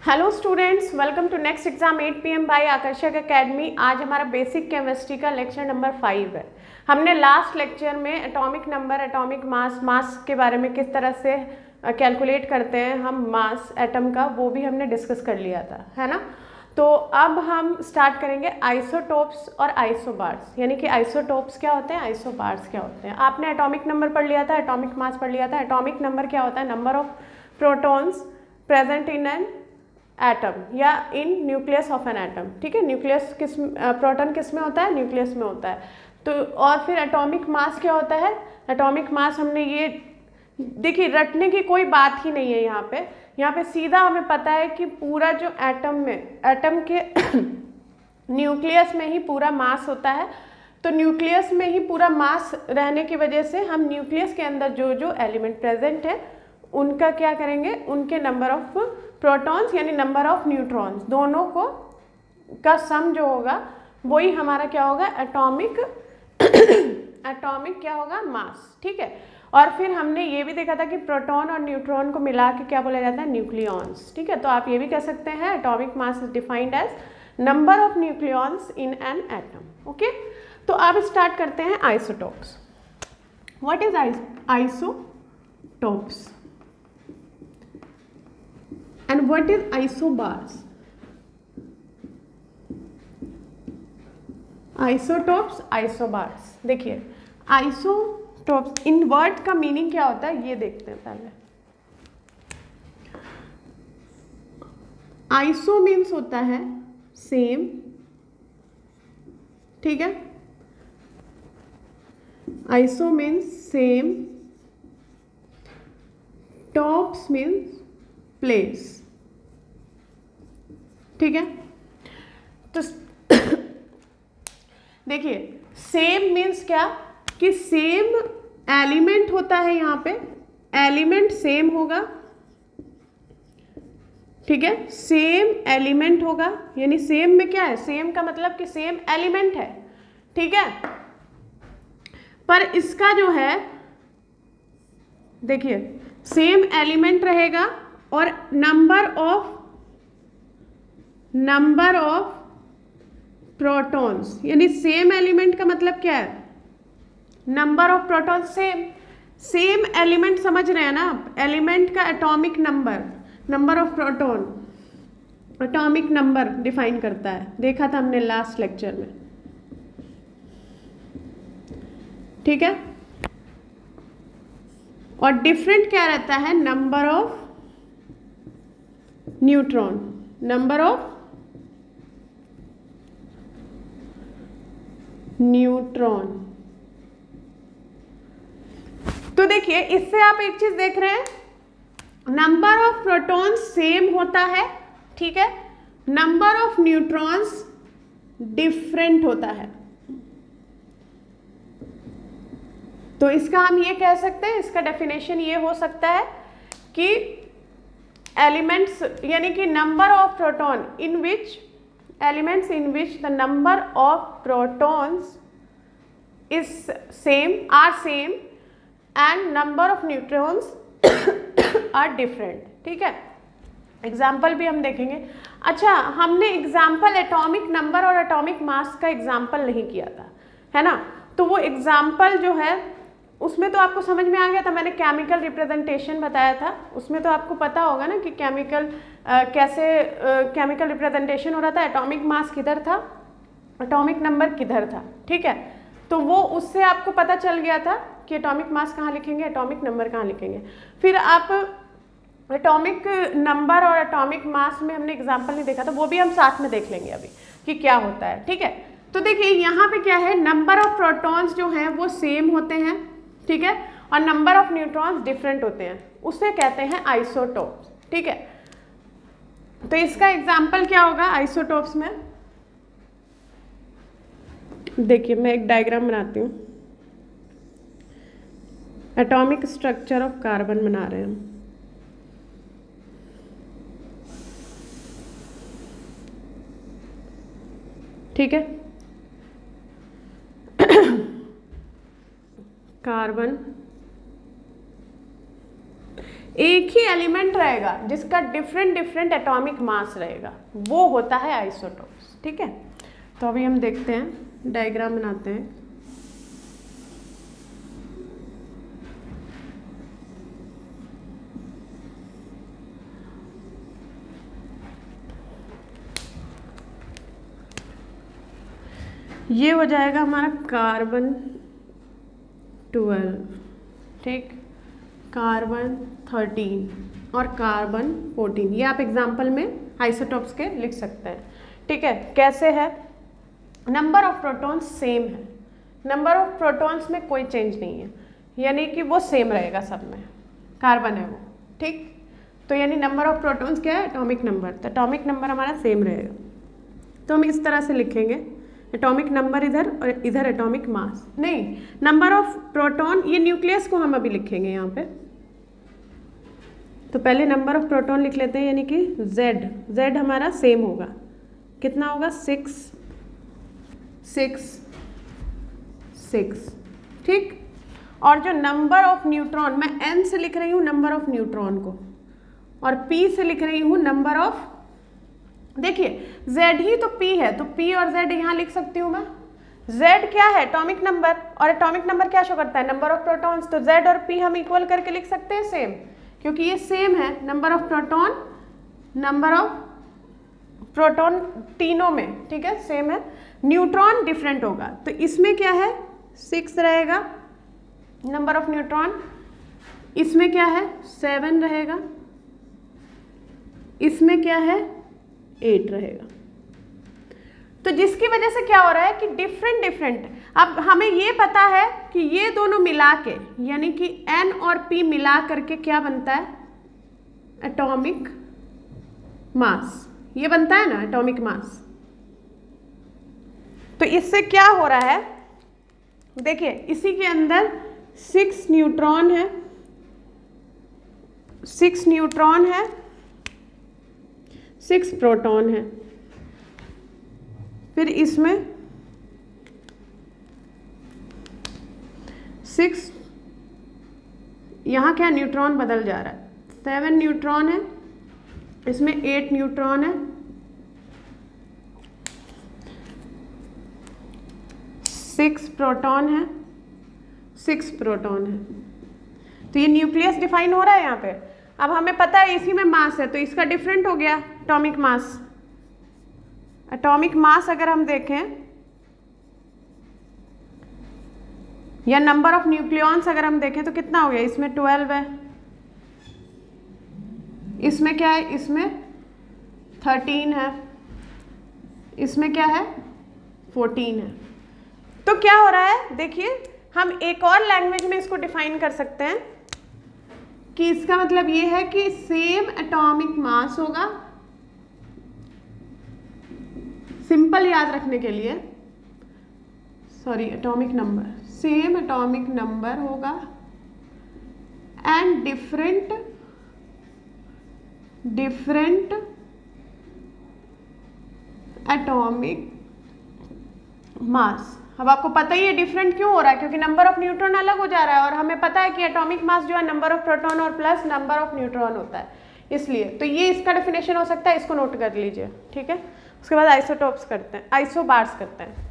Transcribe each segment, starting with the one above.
Hello students, welcome to next exam 8 PM by Aakarshak Academy. आज हमारा basic chemistry का lecture number 5 है। हमने लास्ट लेक्चर में एटॉमिक नंबर, एटॉमिक मास के बारे में किस तरह से कैलकुलेट करते हैं हम मास एटम का, वो भी हमने डिस्कस कर लिया था, है ना। तो अब हम स्टार्ट करेंगे आइसोटोप्स और आइसोबार्स। यानी कि आइसोटोप्स क्या होते हैं, आइसोबार्स क्या होते हैं। आपने एटॉमिक नंबर पढ़ लिया था, एटॉमिक मास पढ़ लिया था। एटॉमिक नंबर क्या होता है, number of protons present in an atom या in nucleus of an atom. ठीक है, न्यूक्लियस किस प्रोटॉन किस में होता है, न्यूक्लियस में होता है। तो और फिर एटॉमिक मास क्या होता है, एटॉमिक मास हमने ये देखिए, रटने की कोई बात ही नहीं है यहाँ पे सीधा हमें पता है कि पूरा जो एटम में, एटम के न्यूक्लियस में ही पूरा मास होता है। तो न्यूक्लियस में ही पूरा मास रहने की वजह से हम न्यूक्लियस के अंदर जो जो एलिमेंट प्रेजेंट है उनका क्या करेंगे, उनके नंबर ऑफ प्रोटॉन्स यानी नंबर ऑफ न्यूट्रॉन्स, दोनों को का सम जो होगा वही हमारा क्या होगा, एटॉमिक एटॉमिक क्या होगा, मास। ठीक है, और फिर हमने ये भी देखा था कि प्रोटॉन और न्यूट्रॉन को मिला के क्या बोला जाता है, न्यूक्लियॉन्स। ठीक है, तो आप ये भी कह सकते हैं atomic mass is defined as number of nucleons in an atom. Okay, तो अब स्टार्ट करते हैं isotopes. What is isotopes and what is isobars? Isotopes, isobars. देखिए आइसोटोप्स, इन वर्ड का मीनिंग क्या होता है ये देखते हैं पहले। आइसो मीन्स होता है सेम, ठीक है, iso means same, tops means place. ठीक है, तो देखिए सेम मीन्स क्या कि सेम एलिमेंट होता है, यहाँ पे एलिमेंट सेम होगा। ठीक है, सेम एलिमेंट होगा, यानी सेम में क्या है, सेम का मतलब कि सेम एलिमेंट है। ठीक है, पर इसका जो है देखिए सेम एलिमेंट रहेगा और नंबर ऑफ प्रोटॉन्स, यानी सेम एलिमेंट का मतलब क्या है, number of protons same element, समझ रहे हैं ना आप, एलिमेंट का atomic number of proton atomic number define करता है, देखा था हमने लास्ट लेक्चर में। ठीक है, और डिफरेंट क्या रहता है, number of neutron, number of neutron. तो देखिए इससे आप एक चीज देख रहे हैं, नंबर ऑफ प्रोटॉन्स सेम होता है, ठीक है, नंबर ऑफ न्यूट्रॉन्स डिफरेंट होता है। तो इसका हम ये कह सकते हैं, इसका डेफिनेशन ये हो सकता है कि एलिमेंट्स यानी कि number of proton in which elements in which the number of protons is same and number of neutrons are different। ठीक है, एग्जाम्पल भी हम देखेंगे। अच्छा, हमने एग्जाम्पल एटॉमिक नंबर और एटॉमिक मास का एग्जाम्पल नहीं किया था, है ना। तो वो एग्जाम्पल जो है उसमें तो आपको समझ में आ गया था, मैंने केमिकल रिप्रेजेंटेशन बताया था, उसमें तो आपको पता होगा ना कि केमिकल कैसे केमिकल रिप्रेजेंटेशन हो रहा था, एटॉमिक मास किधर था, एटॉमिक नंबर किधर था। ठीक है, तो वो उससे आपको पता चल गया था कि एटॉमिक मास कहाँ लिखेंगे, एटॉमिक नंबर कहाँ लिखेंगे। फिर आप एटॉमिक नंबर और एटॉमिक मास में हमने एग्जाम्पल नहीं देखा था, वो भी हम साथ में देख लेंगे अभी कि क्या होता है। ठीक है, तो देखिए यहाँ पे क्या है, नंबर ऑफ प्रोटॉन्स जो हैं वो सेम होते हैं, ठीक है, और नंबर ऑफ न्यूट्रॉन्स डिफरेंट होते हैं, उसे कहते हैं आइसोटोप्स। ठीक है, तो इसका एग्जाम्पल क्या होगा आइसोटोप्स में, देखिए मैं एक डायग्राम बनाती हूँ। एटॉमिक स्ट्रक्चर ऑफ कार्बन बना रहे हैं हम। ठीक है, कार्बन एक ही एलिमेंट रहेगा जिसका डिफरेंट डिफरेंट एटॉमिक मास रहेगा, वो होता है आइसोटोप्स। ठीक है, तो अभी हम देखते हैं, डायग्राम बनाते हैं। ये हो जाएगा हमारा कार्बन 12, ठीक, कार्बन 13 और कार्बन 14। ये आप एग्जाम्पल में आइसोटोप्स के लिख सकते हैं। ठीक है, कैसे है? नंबर ऑफ प्रोटॉन्स सेम है, नंबर ऑफ प्रोटॉन्स में कोई चेंज नहीं है, यानी कि वो सेम रहेगा सब में, कार्बन है वो। ठीक, तो यानी नंबर ऑफ प्रोटॉन्स क्या है? Atomic number. तो एटॉमिक नंबर हमारा सेम रहेगा, तो हम इस तरह से लिखेंगे, एटॉमिक नंबर इधर और इधर एटॉमिक मास। नहीं, नंबर ऑफ प्रोटॉन, ये न्यूक्लियस को हम अभी लिखेंगे यहाँ पे। तो पहले नंबर ऑफ प्रोटॉन लिख लेते हैं, यानी कि Z हमारा सेम होगा, कितना होगा? 6 6 6। ठीक, और जो नंबर ऑफ न्यूट्रॉन, मैं N से लिख रही हूँ नंबर ऑफ न्यूट्रॉन को, और P से लिख रही हूँ नंबर ऑफ, देखिए Z ही तो P है, तो P और Z यहाँ लिख सकती हूँ मैं। Z क्या है? एटॉमिक नंबर, और एटॉमिक नंबर क्या शो करता है? Number of protons. तो Z और P हम इक्वल करके लिख सकते हैं सेम, क्योंकि ये सेम है, number of proton, number of proton तीनों में, ठीक है, सेम है। न्यूट्रॉन डिफरेंट होगा, तो इसमें क्या है? 6 रहेगा नंबर ऑफ न्यूट्रॉन, इसमें क्या है? 7 रहेगा, इसमें क्या है? 8 रहेगा। तो जिसकी वजह से क्या हो रहा है कि डिफरेंट डिफरेंट, अब हमें ये पता है कि ये दोनों मिला के, यानी कि N और P मिला करके क्या बनता है? Atomic mass. ये बनता है ना एटॉमिक मास। तो इससे क्या हो रहा है? देखिए इसी के अंदर 6 न्यूट्रॉन है, 6 न्यूट्रॉन है, 6 प्रोटॉन है, फिर इसमें 6, यहाँ क्या न्यूट्रॉन बदल जा रहा है, 7 न्यूट्रॉन है, इसमें 8 न्यूट्रॉन है, 6 प्रोटॉन है, 6 प्रोटॉन है। तो ये न्यूक्लियस डिफाइन हो रहा है यहाँ पे। अब हमें पता है इसी में मास है, तो इसका डिफरेंट हो गया एटॉमिक मास। एटॉमिक मास अगर हम देखें, या नंबर ऑफ न्यूक्लियॉन्स अगर हम देखें, तो कितना हो गया? इसमें 12 है, इसमें क्या है? इसमें 13 है, इसमें क्या है? 14 है। तो क्या हो रहा है? देखिए हम एक और लैंग्वेज में इसको डिफाइन कर सकते हैं कि इसका मतलब ये है कि सेम एटॉमिक मास होगा, सिंपल याद रखने के लिए, sorry atomic number, same atomic number होगा एंड डिफरेंट एटॉमिक मास। अब आपको पता ही है डिफरेंट क्यों हो रहा है, क्योंकि नंबर ऑफ न्यूट्रॉन अलग हो जा रहा है, और हमें पता है कि एटॉमिक मास जो है नंबर ऑफ प्रोटॉन और प्लस नंबर ऑफ न्यूट्रॉन होता है, इसलिए। तो ये इसका डेफिनेशन हो सकता है, इसको नोट कर लीजिए, ठीक है। उसके बाद आइसोटोप्स करते हैं, आइसोबार्स करते हैं।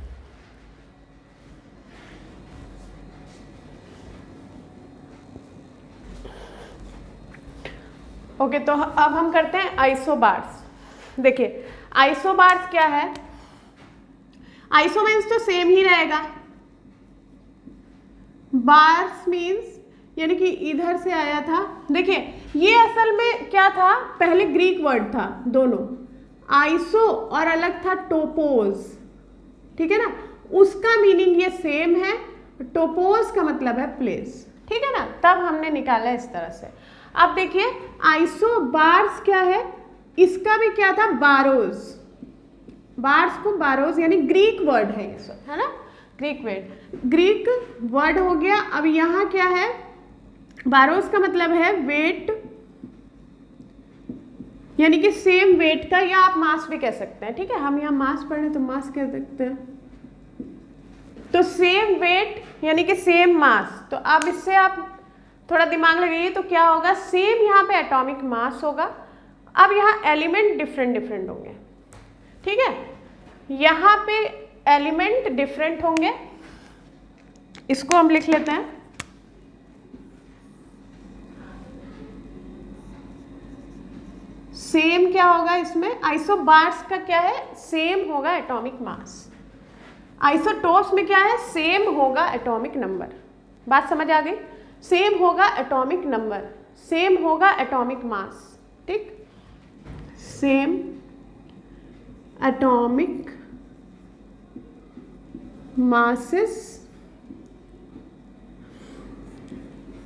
ओके, तो अब हम करते हैं आइसोबार्स। देखिए आइसोबार्स क्या है? आइसो मीन्स तो सेम ही रहेगा, बार्स मीन्स यानी कि इधर से आया था। देखिए ये असल में क्या था, पहले ग्रीक वर्ड था दोनों, आइसो और अलग था टोपोज, ठीक है ना, उसका मीनिंग ये सेम है, टोपोज का मतलब है प्लेस, ठीक है ना, तब हमने निकाला इस तरह से। अब देखिए आइसो बार्स क्या है, इसका भी क्या था, बारोज, बार्स को बारोज यानी ग्रीक वर्ड है ये सब, है ना, ग्रीक वर्ड हो गया। अब यहाँ क्या है, बारोज का मतलब है वेट, यानी कि सेम वेट का, या आप मास भी कह सकते हैं, ठीक है, हम यहाँ मास पढ़ रहे तो मास कह सकते हैं। तो सेम वेट यानी कि सेम मास, तो अब इससे आप थोड़ा दिमाग लगाइए तो क्या होगा, सेम यहाँ पे एटॉमिक मास होगा, अब यहाँ एलिमेंट डिफरेंट डिफरेंट होंगे, ठीक है, यहाँ पे एलिमेंट डिफरेंट होंगे, इसको हम लिख लेते हैं, सेम क्या होगा इसमें, आइसोबार्स का क्या है, सेम होगा एटॉमिक मास, आइसोटोप्स में क्या है, सेम होगा एटॉमिक नंबर, बात समझ आ गई, सेम होगा एटॉमिक नंबर, सेम होगा एटॉमिक मास, ठीक, same atomic masses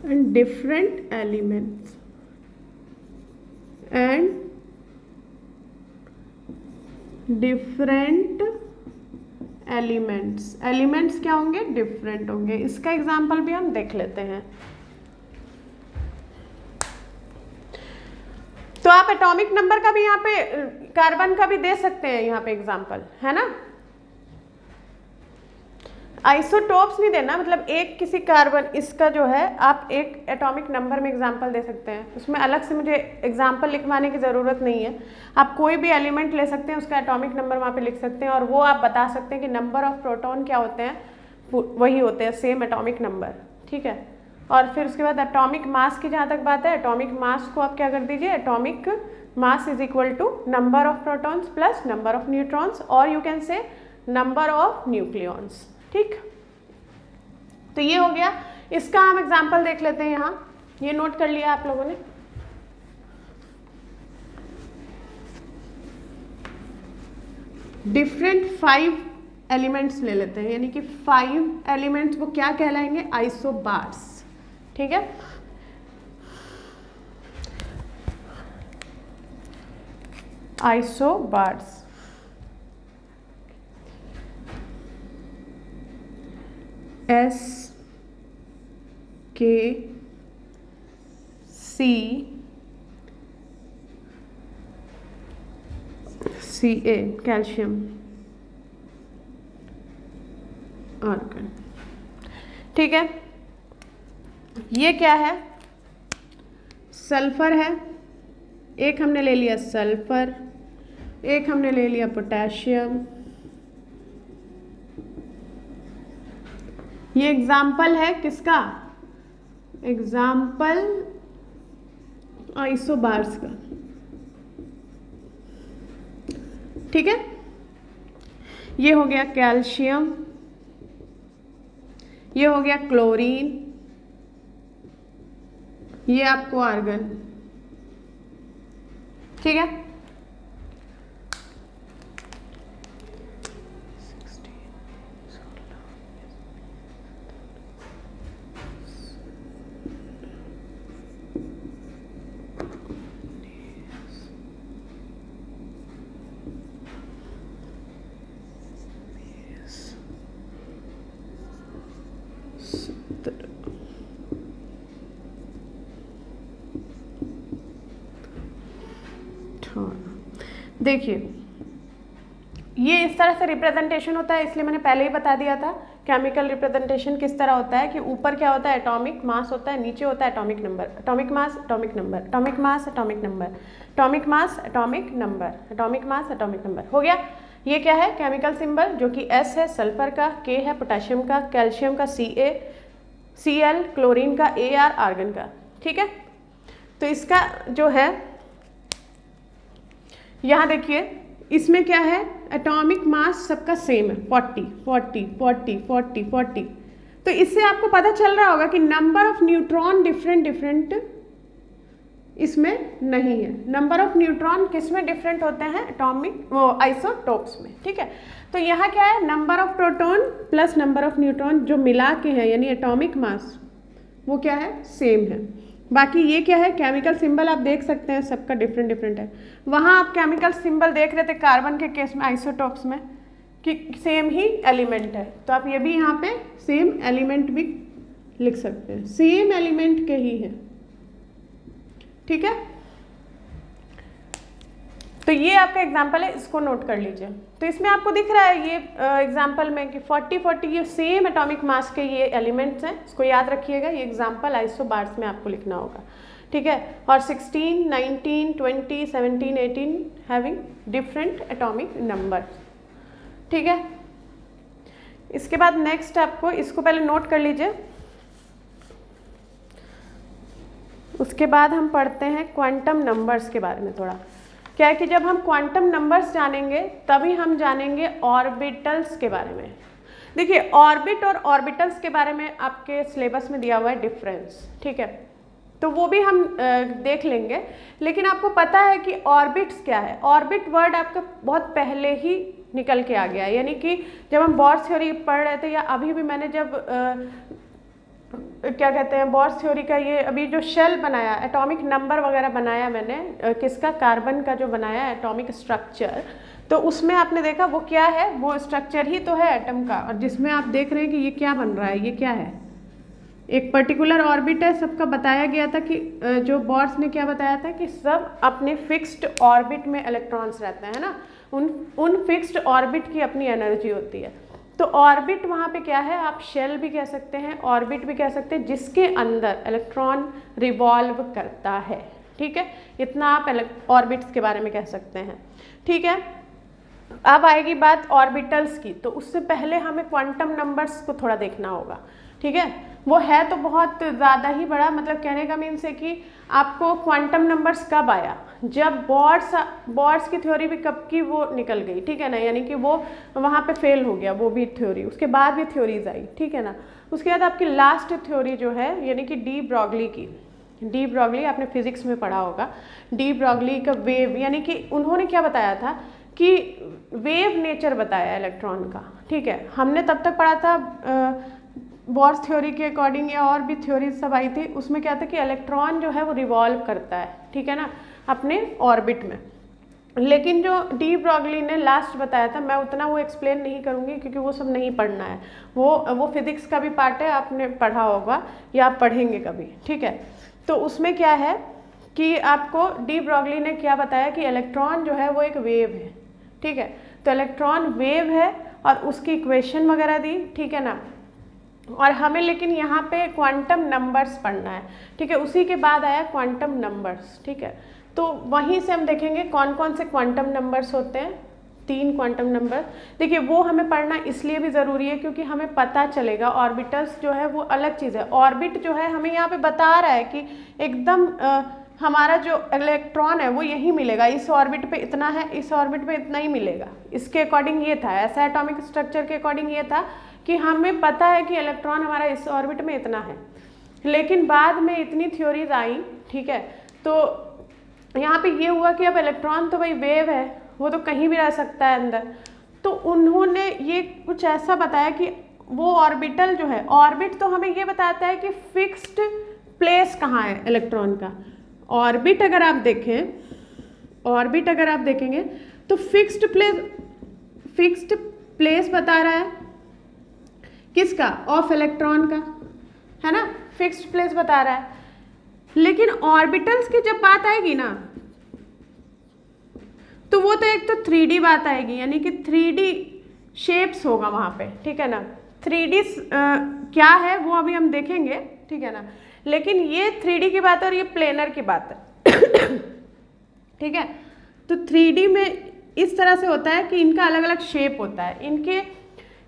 and different elements and different elements क्या होंगे, डिफरेंट होंगे। इसका एग्जाम्पल भी हम देख लेते हैं। तो आप एटॉमिक नंबर का भी यहाँ पे, कार्बन का भी दे सकते हैं यहाँ पे एग्जाम्पल, है ना। आइसोटोप्स नहीं देना, मतलब एक किसी कार्बन, इसका जो है आप एक एटॉमिक नंबर में एग्जांपल दे सकते हैं, उसमें अलग से मुझे एग्जांपल लिखवाने की ज़रूरत नहीं है। आप कोई भी एलिमेंट ले सकते हैं, उसका एटॉमिक नंबर वहाँ पे लिख सकते हैं और वो आप बता सकते हैं कि नंबर ऑफ प्रोटॉन क्या होते हैं, वही होते हैं सेम एटॉमिक नंबर, ठीक है। और फिर उसके बाद एटॉमिक मास की जहाँ तक बात है, एटॉमिक मास को आप क्या कर दीजिए, atomic mass is equal to number of protons plus number of neutrons, और you can say number of nucleons, ठीक। तो ये हो गया, इसका हम एग्जांपल देख लेते हैं। यहाँ ये नोट कर लिया आप लोगों ने, डिफरेंट 5 एलिमेंट्स ले लेते हैं, यानी कि 5 एलिमेंट्स वो क्या कहलाएंगे, आइसोबार्स, ठीक है। आइसोबार्स, Ca, कैल्शियम आर्गन, ठीक है। ये क्या है, सल्फर है, एक हमने ले लिया सल्फर, एक हमने ले लिया पोटेशियम। ये एग्जाम्पल है किसका, एग्जाम्पल आइसोबार्स का, ठीक है। ये हो गया कैल्शियम, ये हो गया क्लोरीन, ये आपको आर्गन, ठीक है। देखिए ये इस तरह से रिप्रेजेंटेशन होता है, इसलिए मैंने पहले ही बता दिया था केमिकल रिप्रेजेंटेशन किस तरह होता है, कि ऊपर क्या होता है, एटॉमिक मास होता है, नीचे होता है atomic number, atomic mass atomic number, atomic mass atomic number, atomic mass atomic number, atomic mass atomic number, हो गया। ये क्या है, केमिकल सिंबल, जो कि S है सल्फर का, K है पोटेशियम का, कैल्शियम का Ca, Cl क्लोरीन का, Ar आर्गन का, ठीक है। तो इसका जो है यहाँ देखिए, इसमें क्या है, एटॉमिक मास सबका सेम है 40 40 40 40 40। तो इससे आपको पता चल रहा होगा कि number of neutron different different इसमें नहीं है। नंबर ऑफ न्यूट्रॉन किस में डिफरेंट होते हैं, एटॉमिक वो आइसोटोप्स में, ठीक है। तो यहाँ क्या है, number of proton plus number of neutron जो मिला के है, यानी एटॉमिक मास, वो क्या है, सेम है। बाकी ये क्या है, केमिकल सिंबल आप देख सकते हैं सबका डिफरेंट डिफरेंट है। वहाँ आप केमिकल सिंबल देख रहे थे कार्बन के केस में, आइसोटोप्स में, कि सेम ही एलिमेंट है, तो आप ये भी यहाँ पे सेम एलिमेंट भी लिख सकते हैं, सेम एलिमेंट के ही है, ठीक है। तो ये आपका एग्जाम्पल है, इसको नोट कर लीजिए। तो इसमें आपको दिख रहा है ये एग्जाम्पल में कि 40 ये सेम एटॉमिक मास के ये एलिमेंट्स हैं, इसको याद रखिएगा। ये एग्जाम्पल आइसोबार्स में आपको लिखना होगा, ठीक है। और 16, 19, 20, 17, 18 हैविंग डिफरेंट एटॉमिक नंबर, ठीक है। इसके बाद नेक्स्ट आपको इसको पहले नोट कर लीजिए, उसके बाद हम पढ़ते हैं क्वांटम नंबर्स के बारे में थोड़ा। क्या है कि जब हम क्वांटम नंबर्स जानेंगे तभी हम जानेंगे ऑर्बिटल्स के बारे में। देखिए ऑर्बिट और ऑर्बिटल्स के बारे में आपके सिलेबस में दिया हुआ है डिफरेंस, ठीक है, तो वो भी हम देख लेंगे। लेकिन आपको पता है कि ऑर्बिट्स क्या है? ऑर्बिट वर्ड आपका बहुत पहले ही निकल के आ गया है, यानी कि जब हम बोर्स थ्योरी पढ़ रहे थे या अभी भी मैंने जब क्या कहते हैं बोर्स थ्योरी का ये अभी जो शेल बनाया, एटॉमिक नंबर वगैरह बनाया मैंने, किसका, कार्बन का जो बनाया एटॉमिक स्ट्रक्चर, तो उसमें आपने देखा वो क्या है, वो स्ट्रक्चर ही तो है एटम का, और जिसमें आप देख रहे हैं कि ये क्या बन रहा है, ये क्या है, एक पर्टिकुलर ऑर्बिट है। सबका बताया गया था कि जो बोर्स ने क्या बताया था कि सब अपने फिक्स्ड ऑर्बिट में इलेक्ट्रॉन्स रहते हैं ना, उन फिक्स्ड ऑर्बिट की अपनी एनर्जी होती है। तो ऑर्बिट वहाँ पे क्या है, आप शेल भी कह सकते हैं, ऑर्बिट भी कह सकते हैं, जिसके अंदर इलेक्ट्रॉन रिवॉल्व करता है, ठीक है। इतना आप ऑर्बिट्स के बारे में कह सकते हैं, ठीक है। अब आएगी बात ऑर्बिटल्स की, तो उससे पहले हमें क्वांटम नंबर्स को थोड़ा देखना होगा, ठीक है। वो है तो बहुत ज़्यादा ही बड़ा, मतलब कहने का मीन्स है कि आपको क्वांटम नंबर्स कब आया, जब बोर्स की थ्योरी भी कब की वो निकल गई, ठीक है ना, यानी कि वो वहाँ पे फेल हो गया वो भी थ्योरी, उसके बाद भी थ्योरीज आई, ठीक है ना। उसके बाद आपकी लास्ट थ्योरी जो है यानी कि डी ब्रॉगली की, डी ब्रॉगली आपने फिजिक्स में पढ़ा होगा। डी ब्रॉगली का वेव, यानी कि उन्होंने क्या बताया था कि वेव नेचर बताया इलेक्ट्रॉन का, ठीक है। हमने तब तक पढ़ा था बोर्स थ्योरी के अकॉर्डिंग, या और भी थ्योरीज सब आई थी, उसमें क्या था कि इलेक्ट्रॉन जो है वो रिवॉल्व करता है, ठीक है ना, अपने ऑर्बिट में। लेकिन जो डी ब्रॉगली ने लास्ट बताया था, मैं उतना वो एक्सप्लेन नहीं करूँगी क्योंकि वो सब नहीं पढ़ना है, वो फिजिक्स का भी पार्ट है, आपने पढ़ा होगा या आप पढ़ेंगे कभी, ठीक है। तो उसमें क्या है कि आपको डी ब्रॉगली ने क्या बताया कि इलेक्ट्रॉन जो है वो एक वेव है, ठीक है। तो इलेक्ट्रॉन वेव है और उसकी इक्वेशन वगैरह दी, ठीक है ना। और हमें लेकिन यहाँ पे क्वांटम नंबर्स पढ़ना है, ठीक है। उसी के बाद आया क्वांटम नंबर्स, ठीक है। तो वहीं से हम देखेंगे कौन कौन से क्वांटम नंबर्स होते हैं, 3 क्वांटम नंबर। देखिए वो हमें पढ़ना इसलिए भी ज़रूरी है क्योंकि हमें पता चलेगा ऑर्बिटल्स जो है वो अलग चीज़ है। ऑर्बिट जो है हमें यहाँ पे बता रहा है कि एकदम हमारा जो इलेक्ट्रॉन है वो यही मिलेगा, इस ऑर्बिट पे इतना है, इस ऑर्बिट पे इतना ही मिलेगा, इसके अकॉर्डिंग ये था, ऐसा एटॉमिक स्ट्रक्चर के अकॉर्डिंग ये था कि हमें पता है कि इलेक्ट्रॉन हमारा इस ऑर्बिट में इतना है। लेकिन बाद में इतनी थ्योरीज आई, ठीक है, तो यहाँ पे ये हुआ कि अब इलेक्ट्रॉन तो भाई वेव है, वो तो कहीं भी रह सकता है अंदर, तो उन्होंने ये कुछ ऐसा बताया कि वो ऑर्बिटल जो है, ऑर्बिट तो हमें ये बताता है कि फिक्स्ड प्लेस कहाँ है इलेक्ट्रॉन का। ऑर्बिट अगर आप देखें, ऑर्बिट अगर आप देखेंगे तो फिक्स्ड प्लेस बता रहा है किसका, ऑफ इलेक्ट्रॉन का, है ना, फिक्स्ड प्लेस बता रहा है। लेकिन ऑर्बिटल्स की जब बात आएगी ना तो वो तो एक तो 3D बात आएगी, यानी कि 3D शेप्स होगा वहाँ पे, ठीक है ना। 3D क्या है वो अभी हम देखेंगे, ठीक है ना। लेकिन ये 3D की बात है और ये प्लेनर की बात है ठीक है। तो 3D में इस तरह से होता है कि इनका अलग अलग शेप होता है, इनके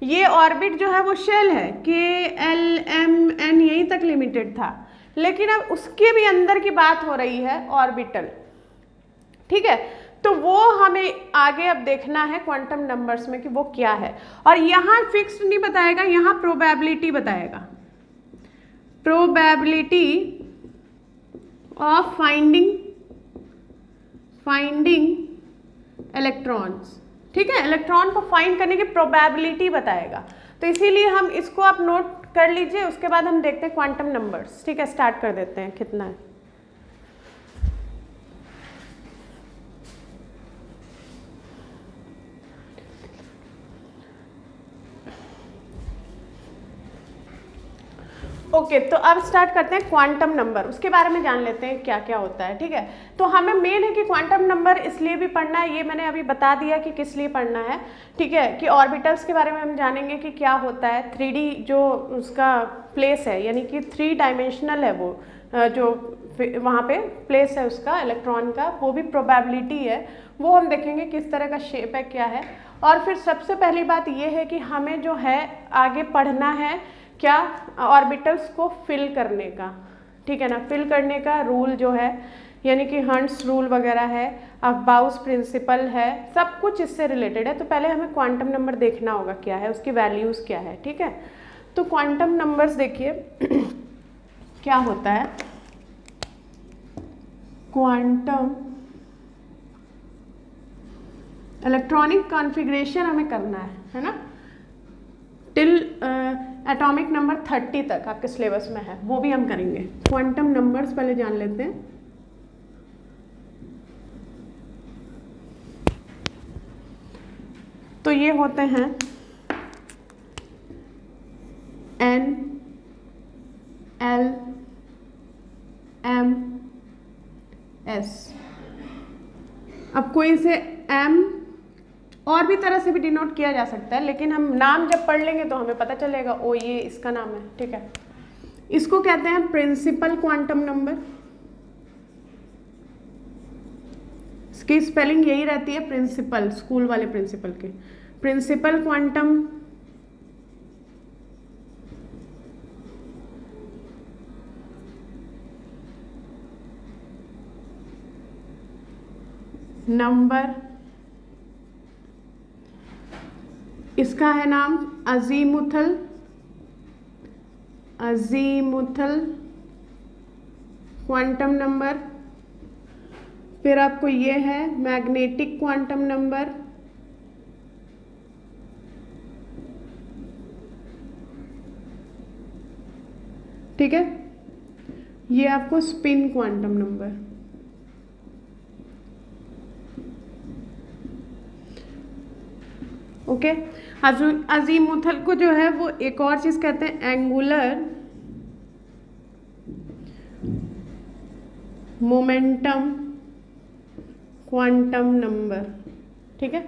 ये ऑर्बिट जो है वो शेल है, KLMN यहीं तक लिमिटेड था, लेकिन अब उसके भी अंदर की बात हो रही है ऑर्बिटल, ठीक है। तो वो हमें आगे अब देखना है क्वांटम नंबर्स में कि वो क्या है। और यहाँ फिक्स्ड नहीं बताएगा, यहाँ प्रोबेबिलिटी बताएगा, प्रोबेबिलिटी ऑफ फाइंडिंग इलेक्ट्रॉन्स, ठीक है। इलेक्ट्रॉन को फाइंड करने की प्रोबेबिलिटी बताएगा, तो इसीलिए हम इसको आप नोट कर लीजिए। उसके बाद हम देखते हैं क्वांटम नंबर्स, ठीक है। स्टार्ट कर देते हैं, कितना है। ओके तो अब स्टार्ट करते हैं क्वांटम नंबर, उसके बारे में जान लेते हैं क्या क्या होता है। ठीक है, तो हमें मेन है कि क्वांटम नंबर इसलिए भी पढ़ना है, ये मैंने अभी बता दिया कि किस लिए पढ़ना है। ठीक है, कि ऑर्बिटल्स के बारे में हम जानेंगे कि क्या होता है, 3D जो उसका प्लेस है, यानी कि 3 डायमेंशनल है वो जो वहाँ पे प्लेस है उसका इलेक्ट्रॉन का, वो भी प्रोबेबिलिटी है, वो हम देखेंगे किस तरह का शेप है क्या है। और फिर सबसे पहली बात ये है कि हमें जो है आगे पढ़ना है क्या, ऑर्बिटल्स को फिल करने का। ठीक है ना, फिल करने का रूल जो है, यानी कि हंट्स रूल वगैरह है, अफबाउस प्रिंसिपल है, सब कुछ इससे रिलेटेड है। तो पहले हमें क्वांटम नंबर देखना होगा क्या है, उसकी वैल्यूज़ क्या है। ठीक है, तो क्वांटम नंबर्स देखिए क्या होता है। क्वांटम इलेक्ट्रॉनिक कॉन्फ़िगरेशन हमें करना है ना, टिल एटॉमिक नंबर 30 तक आपके सिलेबस में है, वो भी हम करेंगे। क्वांटम नंबर्स पहले जान लेते हैं। तो ये होते हैं N L M S। अब कोई से M और भी तरह से भी डिनोट किया जा सकता है, लेकिन हम नाम जब पढ़ लेंगे तो हमें पता चलेगा ओ ये इसका नाम है। ठीक है, इसको कहते हैं प्रिंसिपल क्वांटम नंबर, इसकी स्पेलिंग यही रहती है प्रिंसिपल, स्कूल वाले प्रिंसिपल के, प्रिंसिपल क्वांटम नंबर। इसका है नाम अजीमुथल, अजीमुथल क्वांटम नंबर। फिर आपको ये है मैग्नेटिक क्वांटम नंबर, ठीक है, ये आपको spin quantum number. Okay, azimuthal को जो है वो एक और चीज कहते हैं एंगुलर मोमेंटम क्वांटम नंबर। ठीक है,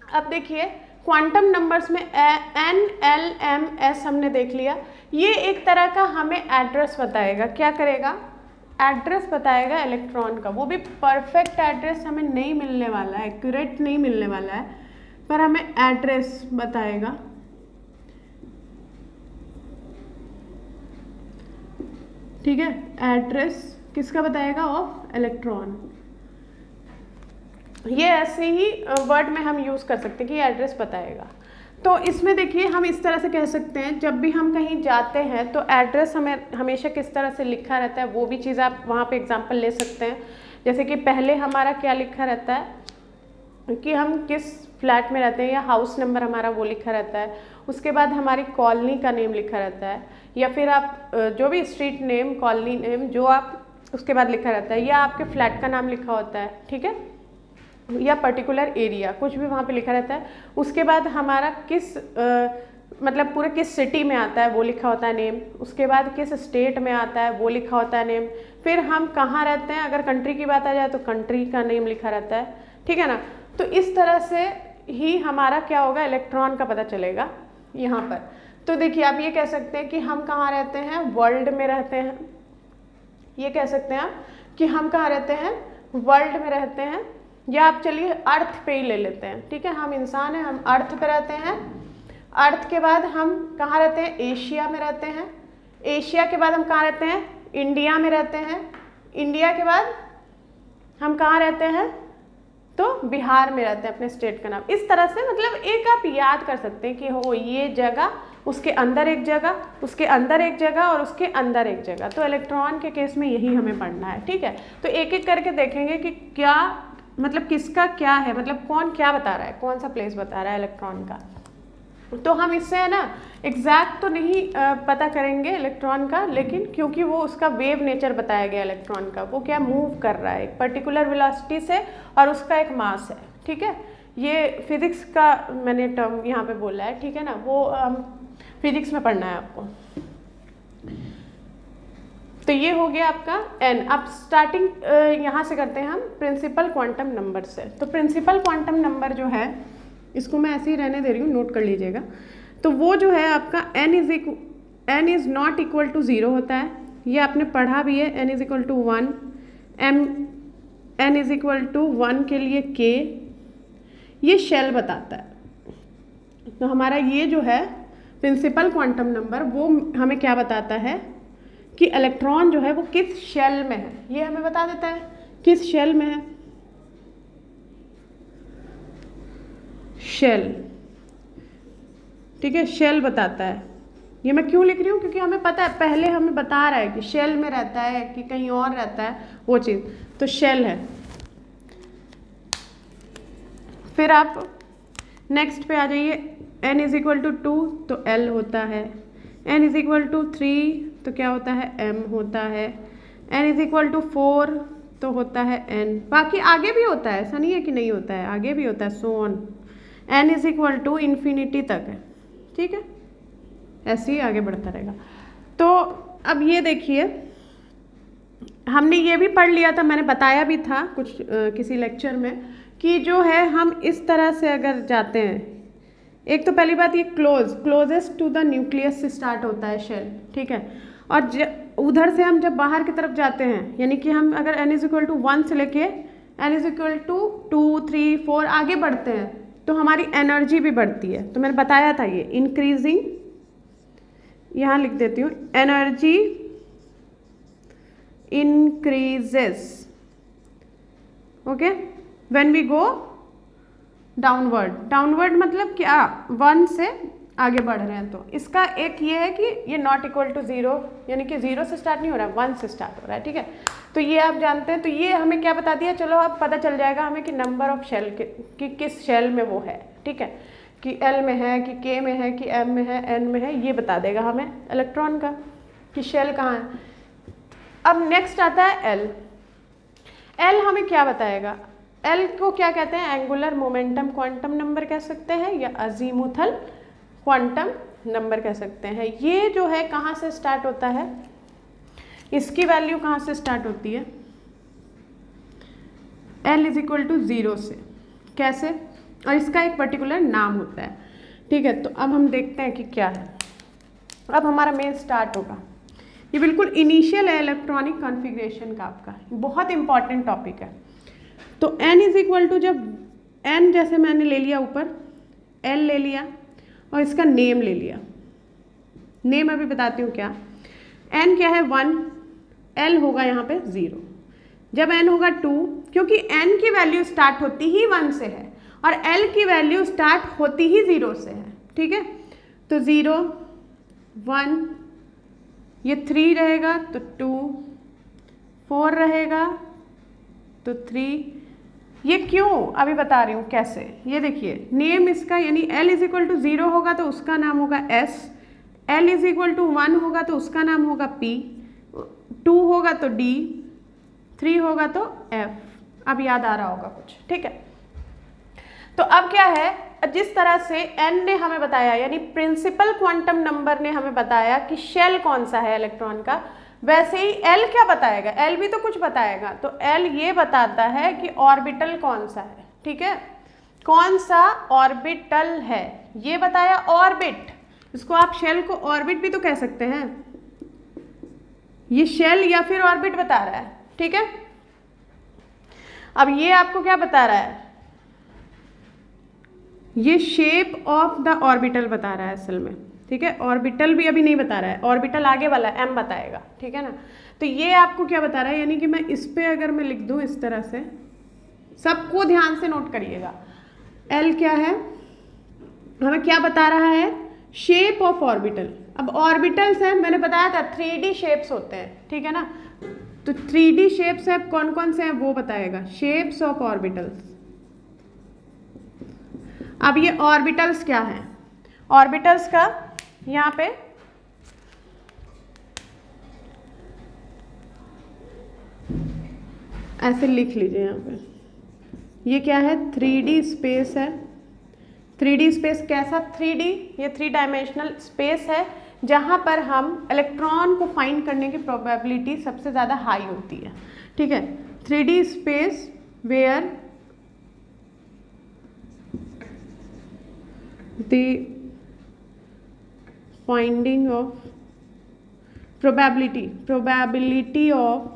अब देखिए क्वांटम नंबर्स में N L M S हमने देख लिया, ये एक तरह का हमें एड्रेस बताएगा। क्या करेगा, एड्रेस बताएगा इलेक्ट्रॉन का, वो भी परफेक्ट एड्रेस हमें नहीं मिलने वाला है, एक्यूरेट नहीं मिलने वाला है, पर हमें एड्रेस बताएगा। ठीक है, एड्रेस किसका बताएगा, ऑफ इलेक्ट्रॉन। ये ऐसे ही वर्ड में हम यूज़ कर सकते हैं कि एड्रेस बताएगा। तो इसमें देखिए हम इस तरह से कह सकते हैं, जब भी हम कहीं जाते हैं तो एड्रेस हमें हमेशा किस तरह से लिखा रहता है, वो भी चीज़ आप वहाँ पे एग्जांपल ले सकते हैं। जैसे कि पहले हमारा क्या लिखा रहता है कि हम किस फ्लैट में रहते हैं, या हाउस नंबर हमारा वो लिखा रहता है। उसके बाद हमारी कॉलोनी का नेम लिखा रहता है, या फिर आप जो भी स्ट्रीट नेम, कॉलोनी नेम जो आप उसके बाद लिखा रहता है, या आपके फ्लैट का नाम लिखा होता है। ठीक है, या पर्टिकुलर एरिया कुछ भी वहाँ पे लिखा रहता है। उसके बाद हमारा किस मतलब पूरे किस सिटी में आता है वो लिखा होता है नेम। उसके बाद किस स्टेट में आता है वो लिखा होता है नेम। फिर हम कहाँ रहते हैं, अगर कंट्री की बात आ जाए तो कंट्री का नेम लिखा रहता है। ठीक है ना, तो इस तरह से ही हमारा क्या होगा, इलेक्ट्रॉन का पता चलेगा यहाँ पर। तो देखिए आप ये कह सकते हैं कि हम कहाँ रहते हैं, वर्ल्ड में रहते हैं। ये कह सकते हैं आप कि हम कहाँ रहते हैं, वर्ल्ड में रहते हैं, या आप चलिए अर्थ पे ही ले लेते हैं। ठीक है, हम इंसान हैं, हम अर्थ पे रहते हैं। अर्थ के बाद हम कहाँ रहते हैं, एशिया में रहते हैं। एशिया के बाद हम कहाँ रहते हैं, इंडिया में रहते हैं। इंडिया के बाद हम कहाँ रहते हैं, तो बिहार में रहते हैं, अपने स्टेट का नाम। इस तरह से मतलब एक आप याद कर सकते हैं कि हो ये जगह, उसके अंदर एक जगह, उसके अंदर एक जगह, और उसके अंदर एक जगह। तो इलेक्ट्रॉन के केस में यही हमें पढ़ना है। ठीक है, तो एक एक करके देखेंगे कि क्या मतलब किसका क्या है, मतलब कौन क्या बता रहा है, कौन सा प्लेस बता रहा है इलेक्ट्रॉन का। तो हम इससे है ना एग्जैक्ट तो नहीं पता करेंगे इलेक्ट्रॉन का, लेकिन क्योंकि वो उसका वेव नेचर बताया गया इलेक्ट्रॉन का, वो क्या मूव कर रहा है एक पर्टिकुलर वेलोसिटी से, और उसका एक मास है। ठीक है, ये फिजिक्स का मैंने टर्म यहाँ पे बोला है, ठीक है ना, वो फिजिक्स में पढ़ना है आपको। तो ये हो गया आपका n। अब स्टार्टिंग यहाँ से करते हैं हम प्रिंसिपल क्वांटम नंबर से। तो प्रिंसिपल क्वांटम नंबर जो है, इसको मैं ऐसे ही रहने दे रही हूँ, नोट कर लीजिएगा। तो वो जो है आपका n is not equal to 0 होता है, ये आपने पढ़ा भी है। n is equal to 1, n is equal to 1 के लिए k, ये शेल बताता है। तो हमारा ये जो है प्रिंसिपल क्वांटम नंबर, वो हमें क्या बताता है कि इलेक्ट्रॉन जो है वो किस शेल में है, ये हमें बता देता है किस शेल में है। शेल, ठीक है, शेल बताता है। ये मैं क्यों लिख रही हूँ, क्योंकि हमें पता है, पहले हमें बता रहा है कि शेल में रहता है कि कहीं और रहता है, वो चीज़ तो शेल है। फिर आप नेक्स्ट पे आ जाइए, n इज इक्वल टू 2 तो l होता है, n इज इक्वल टू 3 तो क्या होता है, m होता है, n इज इक्वल टू 4 तो होता है n। बाकी आगे भी होता है, ऐसा नहीं है कि नहीं होता है, आगे भी होता है, so on. n is equal to infinity तक है, ठीक है, ऐसे ही आगे बढ़ता रहेगा। तो अब ये देखिए, हमने ये भी पढ़ लिया था, मैंने बताया भी था कुछ किसी लेक्चर में, कि जो है हम इस तरह से अगर जाते हैं, एक तो पहली बात ये क्लोजेस्ट टू द न्यूक्लियस से स्टार्ट होता है शेल, ठीक है, और उधर से हम जब बाहर की तरफ जाते हैं, यानी कि हम अगर n इज इक्वल टू 1 से लेके n इज इक्वल टू 2, 3, 4 आगे बढ़ते हैं, तो हमारी एनर्जी भी बढ़ती है। तो मैंने बताया था ये इंक्रीजिंग, यहाँ लिख देती हूँ, energy increases, okay, when we go downward मतलब क्या, 1 से आगे बढ़ रहे हैं। तो इसका एक ये है कि ये नॉट इक्वल टू 0, यानी कि 0 से स्टार्ट नहीं हो रहा है, 1 से स्टार्ट हो रहा है, ठीक है। तो ये आप जानते हैं। तो ये हमें क्या बता दिया, चलो अब पता चल जाएगा हमें कि नंबर ऑफ शेल कि किस शेल में वो है, ठीक है, कि L में है कि K में है कि M में है N में है, ये बता देगा हमें इलेक्ट्रॉन का कि शेल कहाँ है। अब नेक्स्ट आता है L हमें क्या बताएगा, L को क्या कहते हैं, एंगुलर मोमेंटम क्वांटम नंबर कह सकते हैं, या अजीमुथल क्वांटम नंबर कह सकते हैं। ये जो है कहाँ से स्टार्ट होता है, इसकी वैल्यू कहाँ से स्टार्ट होती है, L इज इक्वल टू 0 से। कैसे, और इसका एक पर्टिकुलर नाम होता है, ठीक है। तो अब हम देखते हैं कि क्या है। अब हमारा मेन स्टार्ट होगा, ये बिल्कुल इनिशियल है इलेक्ट्रॉनिक कॉन्फ़िगरेशन का, आपका बहुत इंपॉर्टेंट टॉपिक है। तो n इज इक्वल टू, जब n जैसे मैंने ले लिया ऊपर, l ले लिया और इसका नेम ले लिया, नेम अभी बताती हूँ क्या। n क्या है 1, l होगा यहाँ पे 0, जब n होगा 2, क्योंकि n की वैल्यू स्टार्ट होती ही 1 से है और l की वैल्यू स्टार्ट होती ही 0 से है, ठीक है। तो 0, 1, ये 3 रहेगा तो 2, 4 रहेगा तो 3। ये क्यों, अभी बता रही हूँ कैसे। ये देखिए, नेम इसका, यानी L इज इक्वल टू 0 होगा तो उसका नाम होगा S, L is equal to 1 होगा तो उसका नाम होगा P, 2 होगा तो D, 3 होगा तो F। अब याद आ रहा होगा कुछ, ठीक है। तो अब क्या है, जिस तरह से n ने हमें बताया, यानी प्रिंसिपल क्वांटम नंबर ने हमें बताया कि शेल कौन सा है इलेक्ट्रॉन का, वैसे ही L क्या बताएगा, L भी तो कुछ बताएगा। तो L ये बताता है कि ऑर्बिटल कौन सा है, ठीक है, कौन सा ऑर्बिटल है, ये बताया ऑर्बिट। इसको आप शेल को ऑर्बिट भी तो कह सकते हैं, ये शेल या फिर ऑर्बिट बता रहा है, ठीक है। अब ये आपको क्या बता रहा है, ये शेप ऑफ द ऑर्बिटल बता रहा है असल में, ठीक है। ऑर्बिटल भी अभी नहीं बता रहा है, ऑर्बिटल आगे वाला M बताएगा, ठीक है ना। तो ये आपको क्या बता रहा है, यानी कि मैं इस पे अगर मैं लिख दूं इस तरह से, सबको ध्यान से नोट करिएगा। L क्या है, हमें क्या बता रहा है, शेप ऑफ ऑर्बिटल। अब ऑर्बिटल्स हैं, मैंने बताया था 3D शेप्स होते हैं, ठीक है ना। तो 3D शेप्स है, कौन कौन से हैं वो बताएगा, शेप्स ऑफ ऑर्बिटल्स। अब ये ऑर्बिटल्स क्या है, ऑर्बिटल्स का यहाँ पे ऐसे लिख लीजिए, यहाँ पे ये क्या है, 3D स्पेस है। 3D स्पेस कैसा 3D, ये 3 डायमेंशनल स्पेस है जहाँ पर हम इलेक्ट्रॉन को फाइंड करने की प्रोबेबिलिटी सबसे ज़्यादा हाई होती है। ठीक है, 3D space where the finding of probability of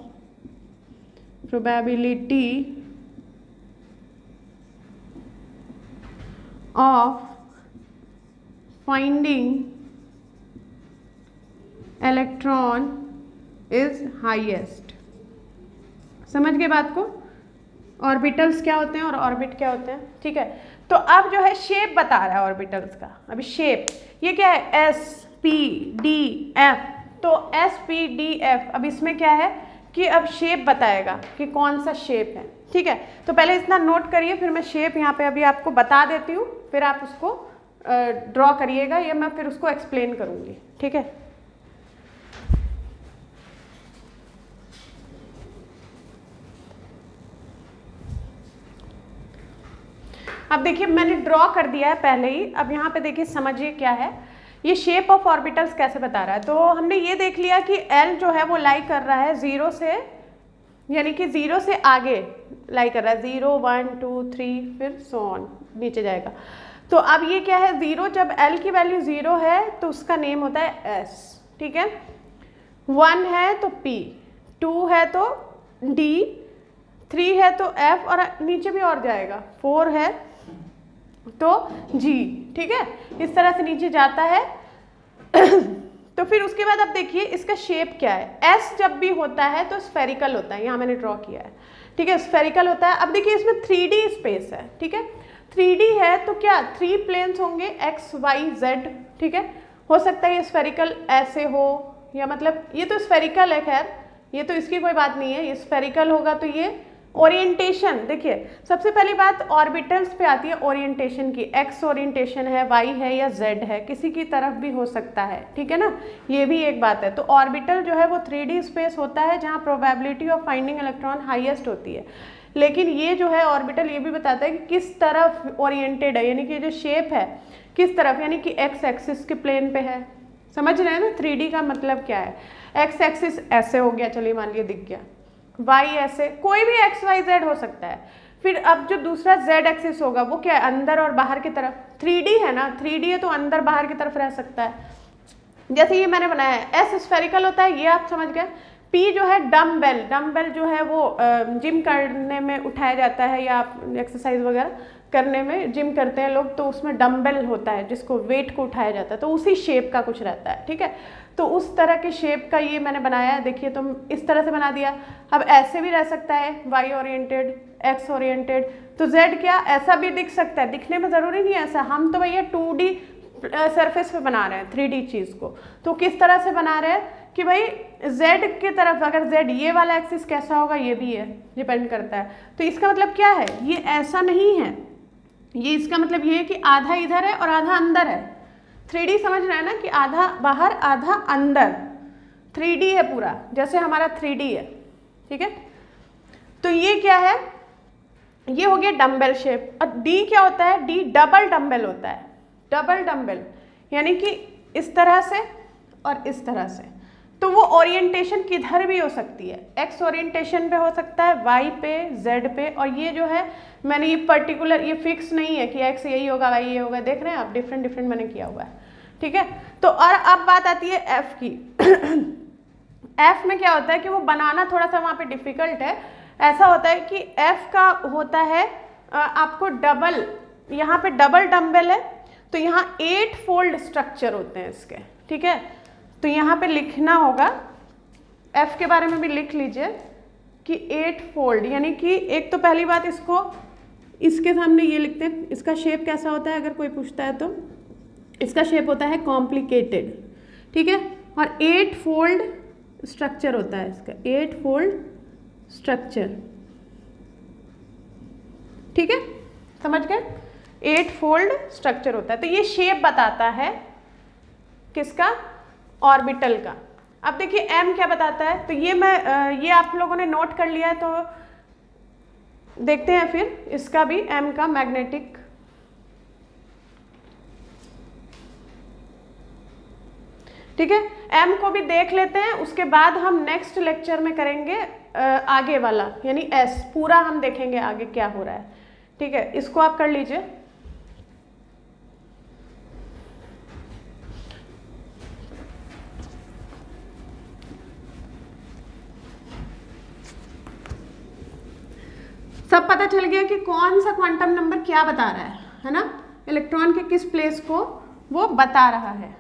finding electron is highest। समझ गए बात को? ऑर्बिटल्स क्या होते हैं और ऑर्बिट क्या होते हैं। ठीक है, तो अब जो है शेप बता रहा है ऑर्बिटल्स का। अभी शेप ये क्या है, एस पी डी एफ, तो एस पी डी एफ, अब इसमें क्या है कि अब शेप बताएगा कि कौन सा शेप है। ठीक है, तो पहले इतना नोट करिए, फिर मैं शेप यहाँ पे अभी आपको बता देती हूँ, फिर आप उसको ड्रॉ करिएगा, या मैं फिर उसको एक्सप्लेन करूँगी। ठीक है, अब देखिए मैंने ड्रॉ कर दिया है पहले ही। अब यहाँ पे देखिए समझिए क्या है, ये शेप ऑफ ऑर्बिटल्स कैसे बता रहा है। तो हमने ये देख लिया कि L जो है वो लाई कर रहा है 0 से, यानी कि 0 से आगे लाई कर रहा है, 0 1 2 3 फिर सो ऑन नीचे जाएगा। तो अब ये क्या है, 0 जब L की वैल्यू 0 है तो उसका नेम होता है S। ठीक है, 1 है तो P, 2 है तो D, 3 है तो F, और नीचे भी और जाएगा, 4 है तो G। ठीक है, इस तरह से नीचे जाता है। तो फिर उसके बाद अब देखिए इसका शेप क्या है। S जब भी होता है तो स्फेरिकल होता है, यहाँ मैंने ड्रॉ किया है। ठीक है, स्फेरिकल होता है। अब देखिए इसमें 3D स्पेस है। ठीक है, 3D है तो क्या 3 प्लेन्स होंगे, X Y Z। ठीक है, हो सकता है ये स्फेरिकल ऐसे हो, या मतलब ये तो स्फेरिकल है, खैर ये तो इसकी कोई बात नहीं है, ये स्फेरिकल होगा। तो ये ओरिएंटेशन, देखिए सबसे पहली बात ऑर्बिटल्स पे आती है ओरिएंटेशन की, एक्स ओरिएंटेशन है, वाई है या जेड है, किसी की तरफ भी हो सकता है। ठीक है ना, ये भी एक बात है। तो ऑर्बिटल जो है वो 3D स्पेस होता है जहाँ probability of finding electron highest होती है। लेकिन ये जो है ऑर्बिटल ये भी बताता है कि किस तरफ ओरिएंटेड है, यानी कि जो शेप है किस तरफ, यानी कि एक्स एक्सिस के प्लेन पे है। समझ रहे हैं ना 3D का मतलब क्या है। एक्स एक्सिस ऐसे हो गया, चलिए मान लिया दिख गया, वाई ऐसे, कोई भी एक्स वाई जेड हो सकता है। फिर अब जो दूसरा जेड एक्सिस होगा वो क्या है, अंदर और बाहर की तरफ। 3D है ना, 3D है तो अंदर बाहर की तरफ रह सकता है। जैसे ये मैंने बनाया है, एस स्फेरिकल होता है, ये आप समझ गए। पी जो है डम्बेल, डम्बेल जो है वो जिम करने में उठाया जाता है, या आप एक्सरसाइज वगैरह करने में जिम करते हैं लोग, तो उसमें डम्बेल होता है जिसको वेट को उठाया जाता है, तो उसी शेप का कुछ रहता है। ठीक है, तो उस तरह के शेप का ये मैंने बनाया है। देखिए तुम इस तरह से बना दिया। अब ऐसे भी रह सकता है, वाई ओरिएंटेड, एक्स ओरिएंटेड, तो जेड क्या ऐसा भी दिख सकता है, दिखने में ज़रूरी नहीं है ऐसा। हम तो भैया 2D सरफेस पे बना रहे हैं 3D चीज़ को। तो किस तरह से बना रहे हैं कि भाई z की तरफ, अगर z ये वाला एक्सिस कैसा होगा ये भी है, डिपेंड करता है। तो इसका मतलब क्या है, ये ऐसा नहीं है, ये इसका मतलब ये है कि आधा इधर है और आधा अंदर है। 3D समझ रहे हैं ना, कि आधा बाहर आधा अंदर, 3D है पूरा, जैसे हमारा 3D है। ठीक है, तो ये क्या है, ये हो गया डम्बेल शेप। और D क्या होता है, D डबल डम्बेल होता है। डबल डम्बेल यानी कि इस तरह से और इस तरह से। तो वो ओरिएंटेशन किधर भी हो सकती है, एक्स ओरिएंटेशन पे हो सकता है, वाई पे, जेड पे। और ये जो है मैंने ये पर्टिकुलर, ये फिक्स नहीं है कि एक्स यही होगा वाई ये होगा, देख रहे हैं आप, डिफरेंट डिफरेंट मैंने किया हुआ है। ठीक है, तो और अब बात आती है एफ की। एफ में क्या होता है कि वो बनाना थोड़ा सा वहाँ पे डिफिकल्ट है। ऐसा होता है कि एफ का होता है आपको डबल, यहाँ पे डबल डम्बेल है, तो यहाँ 8 फोल्ड स्ट्रक्चर होते हैं इसके। ठीक है, तो यहाँ पे लिखना होगा, F के बारे में भी लिख लीजिए कि 8 फोल्ड, यानी कि एक तो पहली बात इसको इसके सामने ये लिखते हैं, इसका शेप कैसा होता है, अगर कोई पूछता है तो इसका शेप होता है कॉम्प्लिकेटेड। ठीक है, और 8 फोल्ड स्ट्रक्चर होता है इसका, 8 फोल्ड स्ट्रक्चर। ठीक है, समझ गए, 8 फोल्ड स्ट्रक्चर होता है। तो ये शेप बताता है किसका, ऑर्बिटल का। अब देखिए m क्या बताता है, तो ये मैं ये आप लोगों ने नोट कर लिया है, तो देखते हैं फिर इसका भी m का मैग्नेटिक, ठीक है, m को भी देख लेते हैं, उसके बाद हम नेक्स्ट लेक्चर में करेंगे आगे वाला यानी s, पूरा हम देखेंगे आगे क्या हो रहा है, ठीक है। इसको आप कर लीजिए। सब पता चल गया कि कौन सा क्वांटम नंबर क्या बता रहा है ना, इलेक्ट्रॉन के किस प्लेस को वो बता रहा है।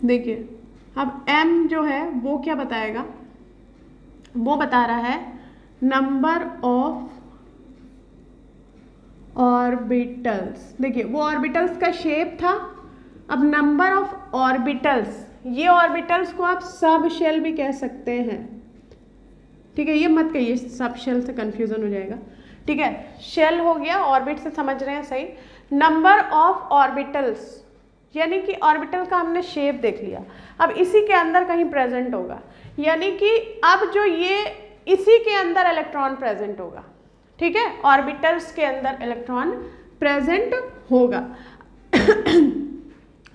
देखिए अब m जो है वो क्या बताएगा, वो बता रहा है नंबर ऑफ ऑर्बिटल्स। देखिए वो ऑर्बिटल्स का शेप था, अब नंबर ऑफ ऑर्बिटल्स, ये ऑर्बिटल्स को आप सब शेल भी कह सकते हैं, ठीक है, ये मत कहिए सब शेल से कंफ्यूजन हो जाएगा, ठीक है। शेल हो गया, ऑर्बिट से समझ रहे हैं सही। नंबर ऑफ ऑर्बिटल्स यानी कि ऑर्बिटल का हमने शेप देख लिया, अब इसी के अंदर कहीं प्रेजेंट होगा, यानी कि अब जो ये इसी के अंदर इलेक्ट्रॉन प्रेजेंट होगा, ठीक है, ऑर्बिटल्स के अंदर इलेक्ट्रॉन प्रेजेंट होगा।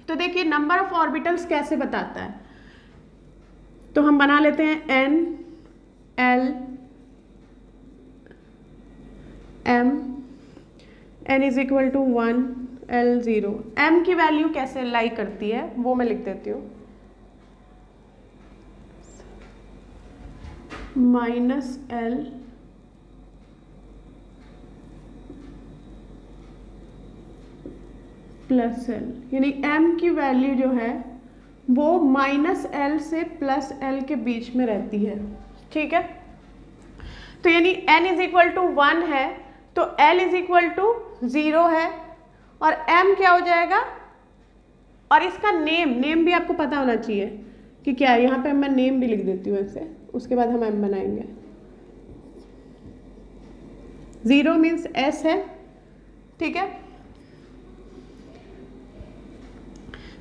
तो देखिए नंबर ऑफ ऑर्बिटल्स कैसे बताता है, तो हम बना लेते हैं n l m, n is equal to 1 l 0। m की वैल्यू कैसे लाई करती है वो मैं लिख देती हूँ, माइनस l प्लस l, यानी m की वैल्यू जो है वो माइनस l से प्लस l के बीच में रहती है, ठीक है। तो यानी n इज इक्वल टू 1 है तो l इज इक्वल टू 0 है, और m क्या हो जाएगा, और इसका नेम भी आपको पता होना चाहिए कि क्या है, यहाँ पे मैं नेम भी लिख देती हूँ ऐसे, उसके बाद हम m बनाएंगे। 0 मीन्स s है, ठीक है,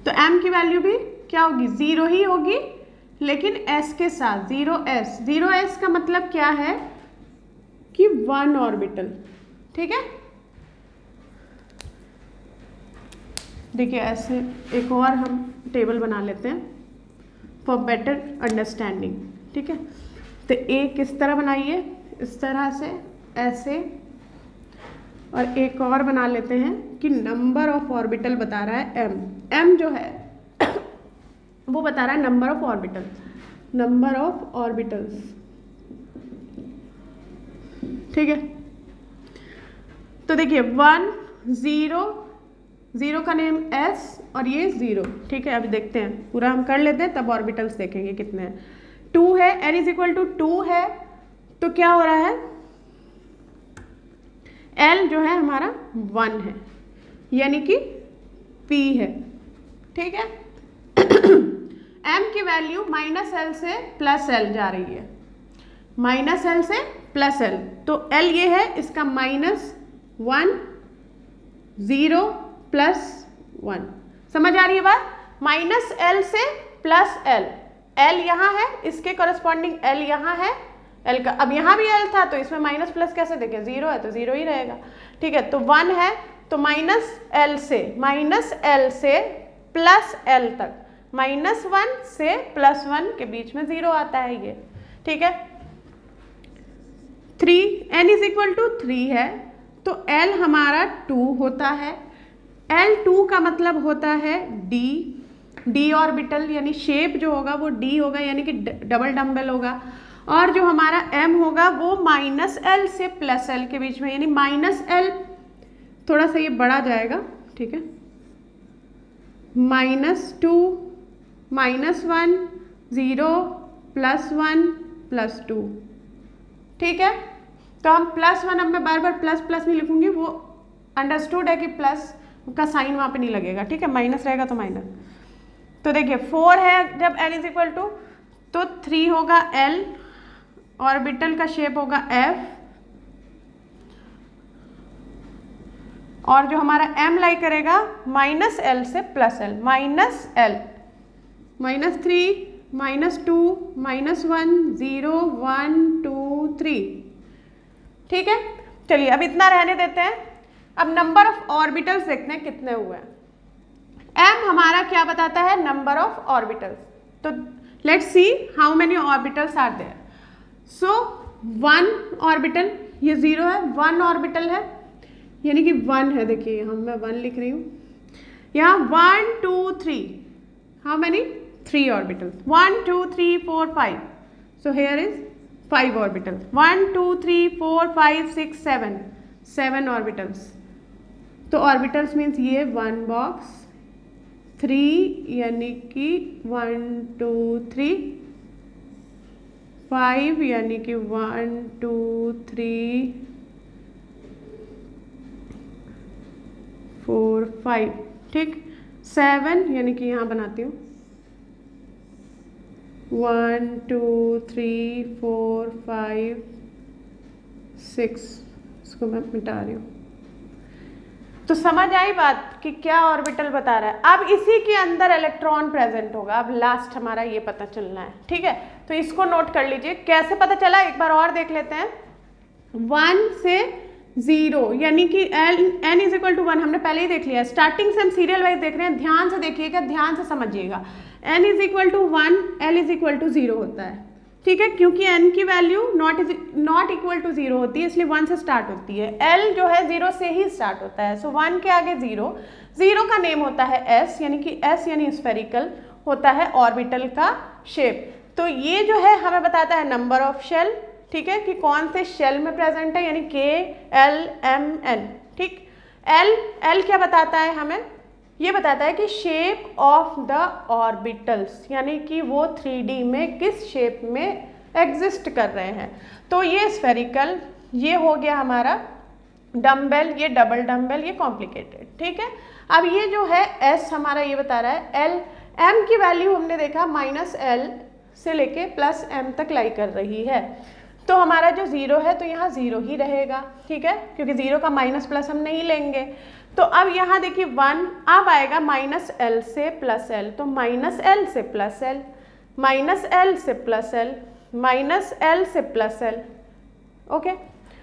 तो m की वैल्यू भी क्या होगी, 0 ही होगी, लेकिन s के साथ 0s। 0s का मतलब क्या है कि 1 ऑर्बिटल, ठीक है। देखिए ऐसे एक और हम टेबल बना लेते हैं फॉर बेटर अंडरस्टैंडिंग, ठीक है। तो एक इस तरह बनाइए, इस तरह से ऐसे, और एक और बना लेते हैं कि नंबर ऑफ ऑर्बिटल बता रहा है m जो है वो बता रहा है number of orbital, number of orbitals, ठीक है। तो देखिए 1 0 0 का नेम s और ये 0, ठीक है। अभी देखते हैं, पूरा हम कर लेते हैं तब ऑर्बिटल्स देखेंगे कितने हैं। 2 है, n इज इक्वल टू 2 है, तो क्या हो रहा है, l जो है हमारा 1 है, यानी कि p है, ठीक है। m की वैल्यू माइनस l से प्लस l जा रही है, माइनस l से प्लस l, तो l ये है, इसका माइनस 1 0 प्लस 1, समझ आ रही है बात, माइनस l से प्लस l, l यहाँ है, इसके कॉरेस्पॉन्डिंग l यहाँ है, l का, अब यहाँ भी l था तो इसमें माइनस प्लस कैसे देखें, 0 है तो 0 ही रहेगा, ठीक है। तो 1 है तो माइनस l से प्लस l तक, माइनस 1 से प्लस 1 के बीच में 0 आता है ये, ठीक है। 3 n इज इक्वल टू 3 है, तो l हमारा 2 होता है, L2 का मतलब होता है d ऑर्बिटल, यानी शेप जो होगा वो d होगा, यानी कि डबल डम्बल होगा, और जो हमारा m होगा वो माइनस l से प्लस l के बीच में, यानी माइनस l, थोड़ा सा ये बढ़ा जाएगा, ठीक है, -2 -1 0 +1 +2, ठीक है। तो हम +1, अब मैं बार बार प्लस प्लस नहीं लिखूंगी, वो अंडरस्टूड है कि प्लस का साइन वहाँ पे नहीं लगेगा, ठीक है, माइनस रहेगा तो माइनस। तो देखिए 4 है जब n इज इक्वल टू, तो 3 होगा l, ऑर्बिटल का शेप होगा f, और जो हमारा m लाई करेगा -l से +l, -l, -3, -2, -1, 0, 1, 2, 3। ठीक है, चलिए अब इतना रहने देते हैं। अब नंबर ऑफ ऑर्बिटल्स देखते हैं कितने हुए हैं। m हमारा क्या बताता है? Number of orbitals. तो let's see how many orbitals are there. So 1 orbital, ये 0 है, 1 ऑर्बिटल है यानी कि 1 है। देखिए यहाँ मैं 1 लिख रही हूँ, यहाँ 1, 2, 3, how many? 3 orbitals, 1, 2, 3, 4, 5। So here is 5 orbitals, 1, 2, 3, 4, 5, 6, 7 orbitals. तो ऑर्बिटल्स मीन्स ये 1 बॉक्स, 3 यानी कि 1, 2, 3, 5 यानी कि 1, 2, 3, 4, 5, ठीक। 7 यानी कि यहाँ बनाती हूँ 1, 2, 3, 4, 5, 6, इसको मैं मिटा रही हूँ। तो समझ आई बात कि क्या ऑर्बिटल बता रहा है। अब इसी के अंदर इलेक्ट्रॉन प्रेजेंट होगा। अब लास्ट हमारा ये पता चलना है, ठीक है। तो इसको नोट कर लीजिए, कैसे पता चला एक बार और देख लेते हैं। 1 से 0 यानी कि n इज इक्वल टू 1 हमने पहले ही देख लिया। स्टार्टिंग से हम सीरियल वाइज देख रहे हैं, ध्यान से देखिएगा, ध्यान से समझिएगा। n is equal to 1, l is equal to 0 होता है, ठीक है, क्योंकि n की वैल्यू नॉट इक्वल टू 0 होती है, इसलिए 1 से स्टार्ट होती है। l जो है 0 से ही स्टार्ट होता है। सो 1 के आगे 0, 0 का नेम होता है s, यानी कि s यानी स्फेरिकल होता है ऑर्बिटल का शेप। तो ये जो है हमें बताता है नंबर ऑफ शेल, ठीक है, कि कौन से शेल में प्रेजेंट है, यानी K, L, M, N, ठीक। L क्या बताता है हमें? ये बताता है कि शेप ऑफ द ऑर्बिटल्स, यानी कि वो 3D में किस शेप में एग्जिस्ट कर रहे हैं। तो ये स्फेरिकल, ये हो गया हमारा डम्बेल, ये डबल डम्बेल, ये कॉम्प्लिकेटेड, ठीक है। अब ये जो है S हमारा ये बता रहा है L, M की वैल्यू हमने देखा -L से लेके +M तक लाई कर रही है। तो हमारा जो 0 है तो यहाँ 0 ही रहेगा, ठीक है, क्योंकि 0 का माइनस प्लस हम नहीं लेंगे। तो अब यहाँ देखिए 1 अब आएगा -L से +L, तो -L से +L, -L से +L, -L से +L, ओके।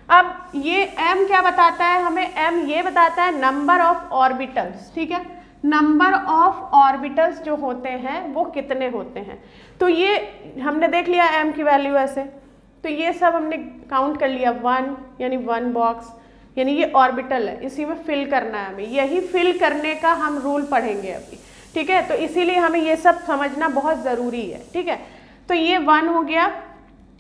अब ये m क्या बताता है हमें? m ये बताता है नंबर ऑफ ऑर्बिटल्स, ठीक है, नंबर ऑफ ऑर्बिटल्स जो होते हैं वो कितने होते हैं। तो ये हमने देख लिया m की वैल्यू ऐसे, तो ये सब हमने काउंट कर लिया। 1 यानी 1 बॉक्स, यानी ये ऑर्बिटल है, इसी में फिल करना है हमें। यही फिल करने का हम रूल पढ़ेंगे अभी, ठीक है। तो इसीलिए हमें ये सब समझना बहुत ज़रूरी है, ठीक है। तो ये 1 हो गया,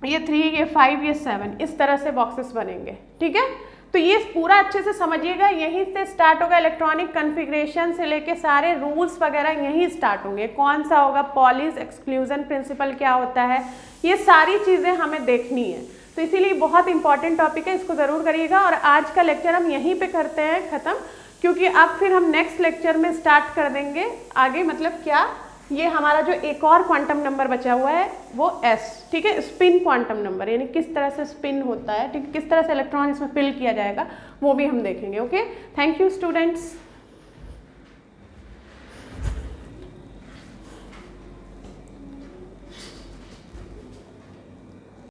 ये 3, ये 5, ये 7, इस तरह से बॉक्सेस बनेंगे, ठीक है। तो ये पूरा अच्छे से समझिएगा, यहीं से स्टार्ट होगा इलेक्ट्रॉनिक कन्फिग्रेशन से लेके सारे रूल्स वगैरह यहीं स्टार्ट होंगे। कौन सा होगा, पॉलीज एक्सक्लूजन प्रिंसिपल क्या होता है, ये सारी चीज़ें हमें देखनी है। तो इसीलिए बहुत इंपॉर्टेंट टॉपिक है, इसको ज़रूर करिएगा। और आज का लेक्चर हम यहीं पे करते हैं ख़त्म, क्योंकि अब फिर हम नेक्स्ट लेक्चर में स्टार्ट कर देंगे आगे। मतलब क्या, ये हमारा जो एक और क्वांटम नंबर बचा हुआ है वो s, ठीक है, स्पिन क्वांटम नंबर, यानी किस तरह से स्पिन होता है, ठीक है, किस तरह से इलेक्ट्रॉन इसमें फिल किया जाएगा वो भी हम देखेंगे। Okay, thank you students.